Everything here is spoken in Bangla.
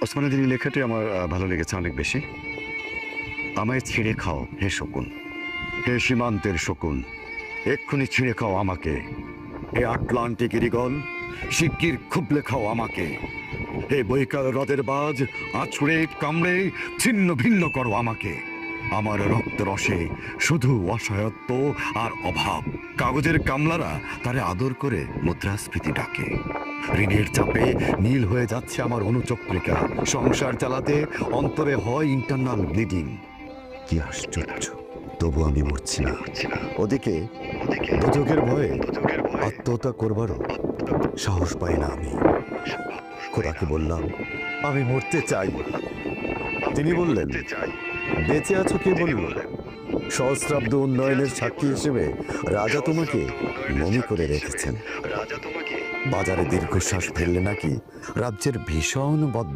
ওসমান গনির লেখাটি আমার ভালো লেগেছে অনেক বেশি। আমায় ছিঁড়ে খাও হে শকুন, হে সীমান্তের শকুন, এক্ষুনি ছিঁড়ে খাও আমাকে। হে আটলান্টিক ইরিগল, শিগগির খুবলে খাও আমাকে। হে বৈকাল হ্রদের বাজ, আছড়ে কামড়ে ছিন্ন ভিন্ন করো আমাকে। আমার রক্ত রসে শুধু অসহায়ত্ব আর অভাব। কাগজের কামলারা তারে আদর করে মুদ্রাস্ফীতি ডাকে। ঋণের চাপে নীল হয়ে যাচ্ছে আমার অনুচক্রিকা। সংসার চালাতে অন্তরে হয় ইন্টারনাল ব্লিডিং। কি আশ্চর্য, তবু আমি মরছি না। ওদিকে দোজখের ভয়ে আত্মহত্যা করবারও সাহস পাই না আমি। খোদাকে বললাম আমি মরতে চাই। তিনি বললেন বেঁচে আছো কে বলল? সহস্রাব্দ উন্নয়নের সাক্ষী হিসেবে রাজা তোমাকে মমি করে রেখেছেন। বাজারে দীর্ঘশ্বাস ফেললে নাকি রাজ্যের ভীষণ বদনাম